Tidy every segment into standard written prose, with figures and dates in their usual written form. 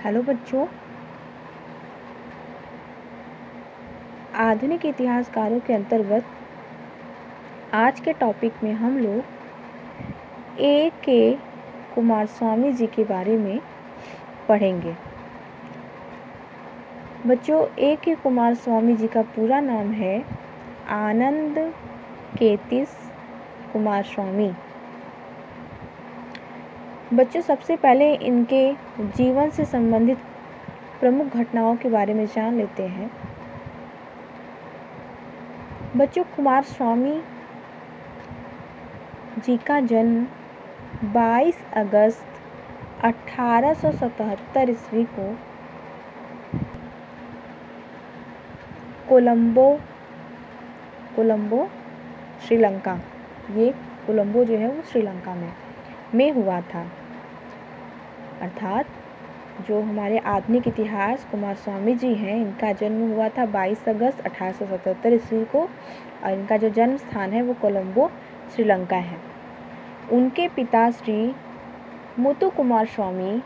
Hello बच्चों, आधुनिक इतिहासकारों के अंतर्गत आज के टॉपिक में हम लोग A.K. कुमारस्वामी जी के बारे में पढ़ेंगे। बच्चों, A.K. कुमारस्वामी जी का पूरा नाम है आनंद केतिस कुमारस्वामी। बच्चों, सबसे पहले इनके जीवन से संबंधित प्रमुख घटनाओं के बारे में जान लेते हैं। बच्चों, कुमारस्वामी जी का जन्म 22 अगस्त 1877 ईस्वी को कोलंबो श्रीलंका, ये कोलंबो जो है वो श्रीलंका में हुआ था। अर्थात जो हमारे आधुनिक इतिहास कुमारस्वामी जी हैं, इनका जन्म हुआ था 22 अगस्त 1877 ईस्वी को और इनका जो जन्म स्थान है वो कोलंबो श्रीलंका है। उनके पिता श्री मुथु कुमारस्वामी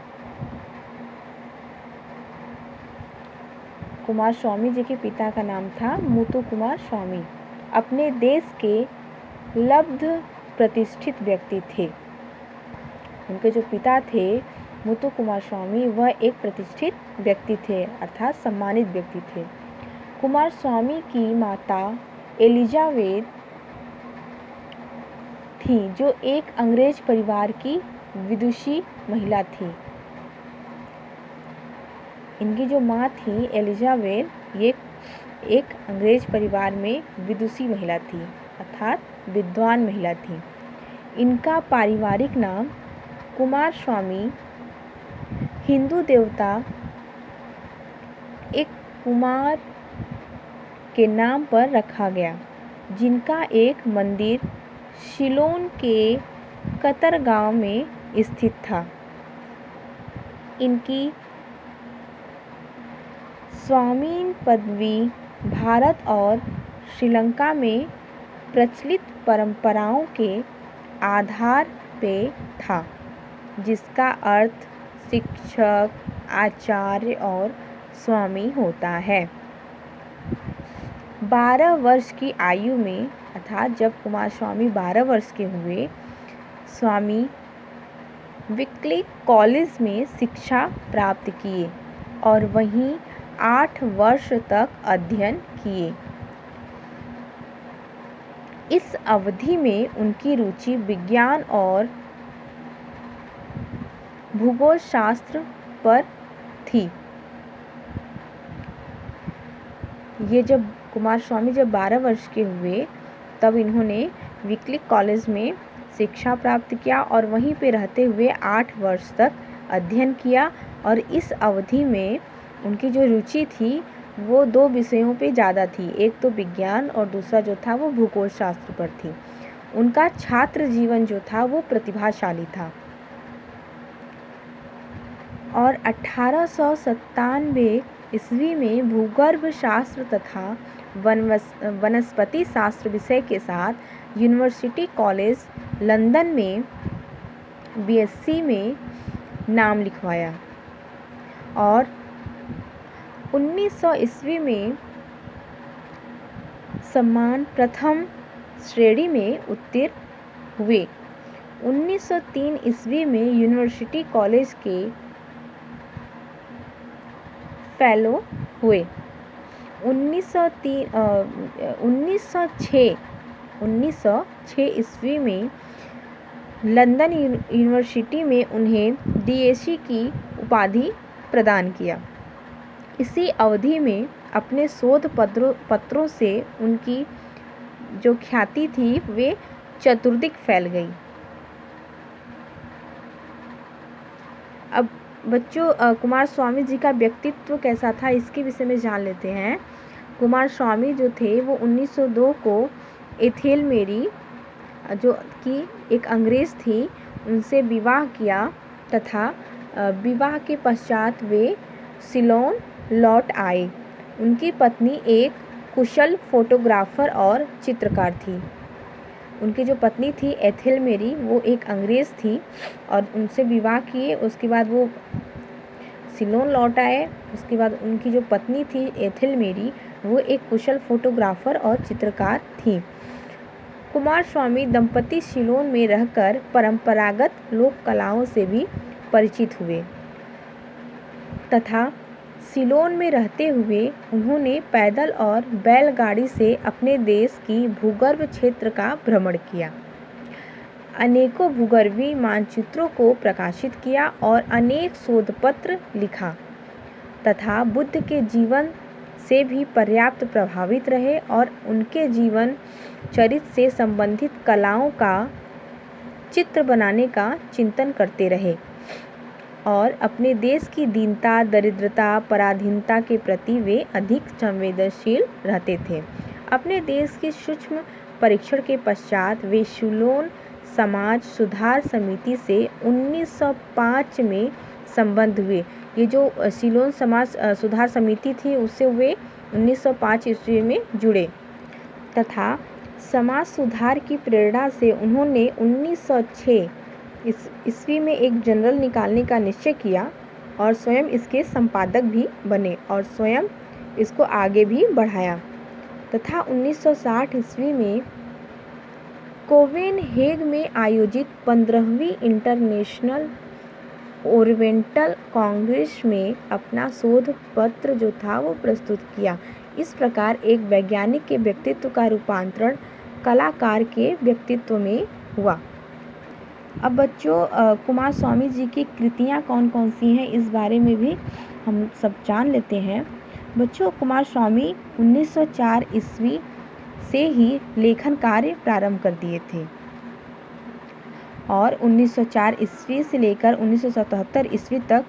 जी के पिता का नाम था मुथु कुमारस्वामी। अपने देश के लब्ध प्रतिष्ठित व्यक्ति थे। उनके जो पिता थे मुथु कुमारस्वामी, वह एक प्रतिष्ठित व्यक्ति थे, अर्थात सम्मानित व्यक्ति थे। कुमारस्वामी की माता एलिजाबेथ थी, जो एक अंग्रेज परिवार की विदुषी महिला थी। इनकी जो माँ थी एलिजाबेथ, ये एक अंग्रेज परिवार में विदुषी महिला थी, अर्थात विद्वान महिला थी। इनका पारिवारिक नाम कुमारस्वामी हिंदू देवता एक कुमार के नाम पर रखा गया, जिनका एक मंदिर शिलोन के कतरगांव में स्थित था। इनकी स्वामीन पदवी भारत और श्रीलंका में प्रचलित परंपराओं के आधार पे था, जिसका अर्थ शिक्षक, आचार्य और स्वामी होता है। 12 वर्ष की आयु में, अर्थात जब कुमारस्वामी 12 वर्ष के हुए, स्वामी विक्लिक कॉलेज में शिक्षा प्राप्त किए और वहीं 8 वर्ष तक अध्ययन किए। इस अवधि में उनकी रुचि विज्ञान और भूगोल शास्त्र पर थी। ये जब कुमारस्वामी जब 12 वर्ष के हुए, तब इन्होंने विक्लिक कॉलेज में शिक्षा प्राप्त किया और वहीं पे रहते हुए 8 वर्ष तक अध्ययन किया। और इस अवधि में उनकी जो रुचि थी वो 2 विषयों पे ज़्यादा थी, एक तो विज्ञान और दूसरा जो था वो भूगोल शास्त्र पर थी। उनका छात्र जीवन जो था वो प्रतिभाशाली था और 1897 ईस्वी में भूगर्भ शास्त्र तथा वनस्पति शास्त्र विषय के साथ यूनिवर्सिटी कॉलेज लंदन में बीएससी में नाम लिखवाया और 1900 ईस्वी में सम्मान प्रथम श्रेणी में उत्तीर्ण हुए। 1903 ईस्वी में यूनिवर्सिटी कॉलेज के फेलो हुए। 1906 ईस्वी में लंदन यूनिवर्सिटी में उन्हें डीएससी की उपाधि प्रदान किया। इसी अवधि में अपने शोध पत्रों से उनकी जो ख्याति थी वे चतुर्दिक फैल गई। अब बच्चों, कुमारस्वामी जी का व्यक्तित्व कैसा था, इसके विषय में जान लेते हैं। कुमारस्वामी जो थे वो 1902 को एथेल मेरी, जो कि एक अंग्रेज़ थी, उनसे विवाह किया तथा विवाह के पश्चात वे सिलोन लौट आए। उनकी पत्नी एक कुशल फोटोग्राफर और चित्रकार थी। उनकी जो पत्नी थी एथेल मेरी, वो एक अंग्रेज़ थी और उनसे विवाह किए। उसके बाद वो सिलोन लौट आए। उसके बाद उनकी जो पत्नी थी एथिल मेरी, वो एक कुशल फोटोग्राफर और चित्रकार थी। कुमार स्वामी दंपति सिलोन में रहकर परंपरागत लोक कलाओं से भी परिचित हुए तथा सिलोन में रहते हुए उन्होंने पैदल और बैलगाड़ी से अपने देश की भूगर्भ क्षेत्र का भ्रमण किया, अनेकों भूगर्भीय मानचित्रों को प्रकाशित किया और अनेक शोधपत्र लिखा तथा बुद्ध के जीवन से भी पर्याप्त प्रभावित रहे और उनके जीवन चरित्र से संबंधित कलाओं का चित्र बनाने का चिंतन करते रहे और अपने देश की दीनता, दरिद्रता, पराधीनता के प्रति वे अधिक संवेदनशील रहते थे। अपने देश की सूक्ष्म परीक्षण के पश्चात वे सिलोन समाज सुधार समिति से 1905 में संबद्ध हुए। ये जो सिलोन समाज सुधार समिति थी उससे वे 1905 ईस्वी में जुड़े तथा समाज सुधार की प्रेरणा से उन्होंने 1906 ईस्वी में एक जर्नल निकालने का निश्चय किया और स्वयं इसके संपादक भी बने और स्वयं इसको आगे भी बढ़ाया तथा 1960 ईस्वी में कोपेनहेगन में आयोजित 15वीं इंटरनेशनल ओरिएंटल कांग्रेस में अपना शोध पत्र जो था वो प्रस्तुत किया। इस प्रकार एक वैज्ञानिक के व्यक्तित्व का रूपांतरण कलाकार के व्यक्तित्व में हुआ। अब बच्चों कुमार स्वामी जी की कृतियाँ कौन कौन सी हैं इस बारे में भी हम सब जान लेते हैं। बच्चों कुमार स्वामी 1904 ईस्वी से ही लेखन कार्य प्रारंभ कर दिए थे और 1904 ईस्वी से लेकर 1977 ईस्वी तक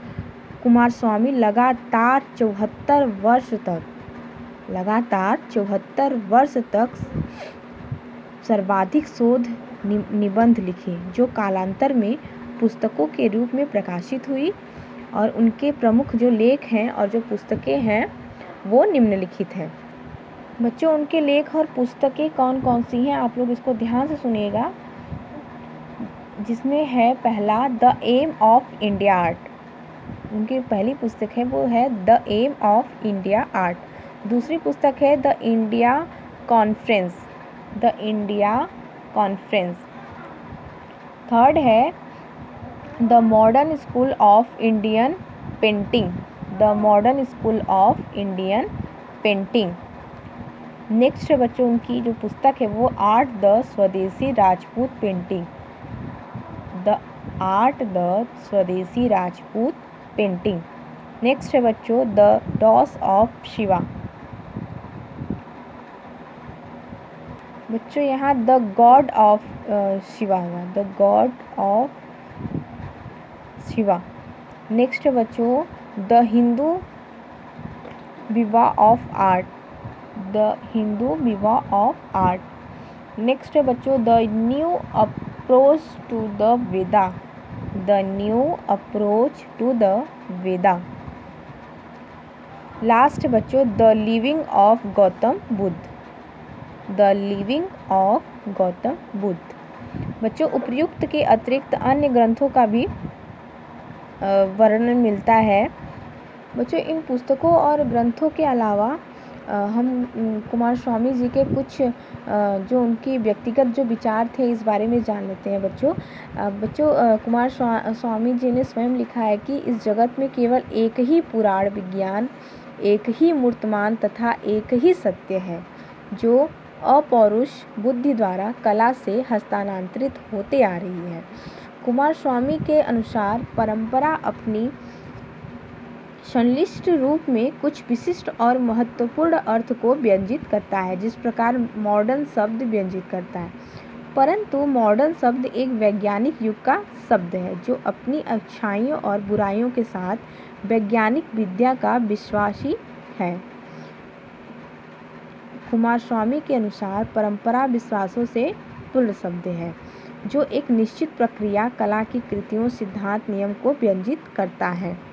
कुमार स्वामी लगातार 74 वर्ष तक सर्वाधिक शोध निबंध लिखे जो कालांतर में पुस्तकों के रूप में प्रकाशित हुई और उनके प्रमुख जो लेख हैं और जो पुस्तकें हैं वो निम्नलिखित हैं। बच्चों उनके लेख और पुस्तकें कौन कौन सी हैं आप लोग इसको ध्यान से सुनिएगा। जिसमें है पहला the aim of India art, उनकी पहली पुस्तक है वो है the aim of India art. दूसरी पुस्तक है द इंडिया कॉन्फ्रेंस। थर्ड है the modern school of Indian painting. Next है बच्चों उनकी जो पुस्तक है वो आर्ट द स्वदेशी राजपूत पेंटिंग। नेक्स्ट है बच्चों द डॉस ऑफ शिवा। बच्चों यहाँ the God of Shiva. Next है बच्चों द हिंदू विवाह ऑफ आर्ट। नेक्स्ट है बच्चों the new approach to the Veda. Last बच्चों the living of Gautam Buddha. बच्चों उपर्युक्त के अतिरिक्त अन्य ग्रंथों का भी वर्णन मिलता है। बच्चों इन पुस्तकों और ग्रंथों के अलावा हम कुमार स्वामी जी के कुछ जो उनकी व्यक्तिगत जो विचार थे इस बारे में जान लेते हैं। बच्चों कुमार स्वामी जी ने स्वयं लिखा है कि इस जगत में केवल एक ही पुराण विज्ञान, एक ही मूर्तमान तथा एक ही सत्य है जो अपौरुष बुद्धि द्वारा कला से हस्तांतरित होते आ रही है। कुमार स्वामी के अनुसार परंपरा अपनी संश्लिष्ट रूप में कुछ विशिष्ट और महत्वपूर्ण अर्थ को व्यंजित करता है, जिस प्रकार मॉडर्न शब्द व्यंजित करता है। परंतु मॉडर्न शब्द एक वैज्ञानिक युग का शब्द है जो अपनी अच्छाइयों और बुराइयों के साथ वैज्ञानिक विद्या का विश्वासी है। कुमार स्वामी के अनुसार परंपरा विश्वासों से तुल्य शब्द है जो एक निश्चित प्रक्रिया, कला की कृतियों, सिद्धांत, नियम को व्यंजित करता है।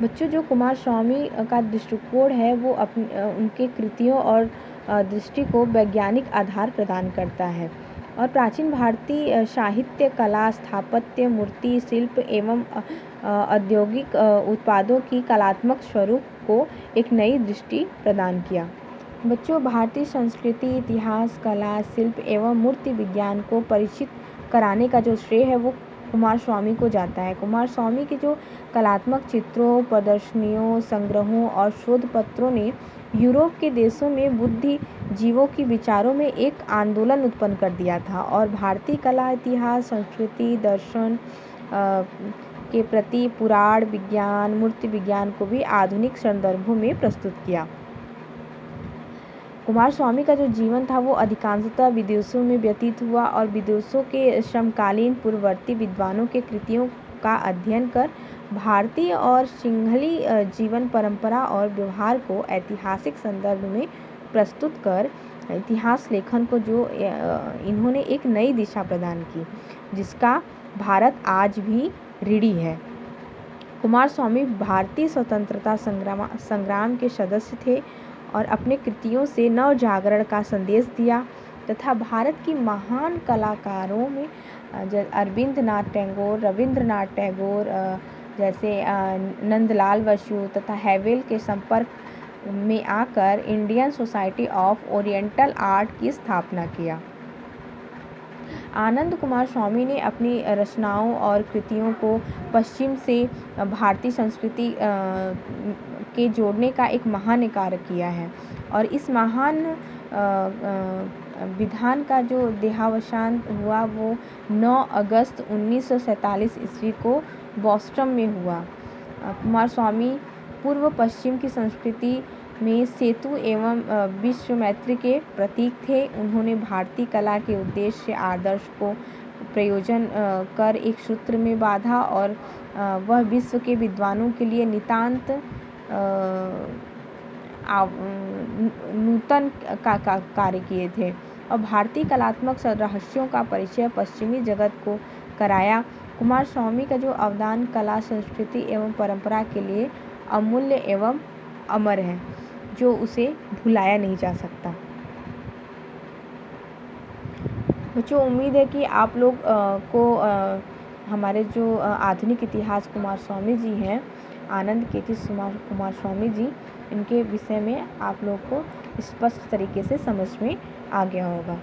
बच्चों जो कुमार स्वामी का दृष्टिकोण है वो उनके कृतियों और दृष्टि को वैज्ञानिक आधार प्रदान करता है और प्राचीन भारतीय साहित्य, कला, स्थापत्य, मूर्ति शिल्प एवं औद्योगिक उत्पादों की कलात्मक स्वरूप को एक नई दृष्टि प्रदान किया। बच्चों, भारतीय संस्कृति, इतिहास, कला, शिल्प एवं मूर्ति विज्ञान को परिचित कराने का जो श्रेय है वो कुमारस्वामी को जाता है। कुमारस्वामी के जो कलात्मक चित्रों, प्रदर्शनियों, संग्रहों और शोध पत्रों ने यूरोप के देशों में बुद्धिजीवों की विचारों में एक आंदोलन उत्पन्न कर दिया था और भारतीय कला, इतिहास, संस्कृति, दर्शन के प्रति पुराण विज्ञान, मूर्ति विज्ञान को भी आधुनिक संदर्भों में प्रस्तुत किया। कुमारस्वामी का जो जीवन था वो अधिकांशतः विदेशों में व्यतीत हुआ और विदेशों के समकालीन पूर्ववर्ती विद्वानों के कृतियों का अध्ययन कर भारतीय और सिंहली जीवन परंपरा और व्यवहार को ऐतिहासिक संदर्भ में प्रस्तुत कर इतिहास लेखन को जो इन्होंने एक नई दिशा प्रदान की, जिसका भारत आज भी ऋणी है। कुमारस्वामी भारतीय स्वतंत्रता संग्राम के सदस्य थे और अपने कृतियों से नव जागरण का संदेश दिया तथा भारत की महान कलाकारों में अरविंदनाथ टैगोर, रविंद्रनाथ टैगोर जैसे नंदलाल बसु तथा हैवेल के संपर्क में आकर Indian society of oriental art की स्थापना किया। आनंद कुमारस्वामी ने अपनी रचनाओं और कृतियों को पश्चिम से भारतीय संस्कृति के जोड़ने का एक महान कार्य किया है और इस महान विधान का जो देहावसान हुआ वो 9 अगस्त 1947 ईस्वी को बोस्टन में हुआ। कुमारस्वामी पूर्व पश्चिम की संस्कृति में सेतु एवं विश्व मैत्री के प्रतीक थे। उन्होंने भारतीय कला के उद्देश्य आदर्श को प्रयोजन कर एक सूत्र में बांधा और वह विश्व के विद्वानों के लिए नितांत नूतन का कार्य किए थे और भारतीय कलात्मक रहस्यों का परिचय पश्चिमी जगत को कराया। कुमारस्वामी का जो अवदान कला, संस्कृति एवं परंपरा के लिए अमूल्य एवं अमर है, जो उसे भुलाया नहीं जा सकता। बच्चों, उम्मीद है कि आप लोग को हमारे जो आधुनिक इतिहास कुमारस्वामी जी हैं, आनंद केटी कुमारस्वामी जी, इनके विषय में आप लोग को स्पष्ट तरीके से समझ में आ गया होगा।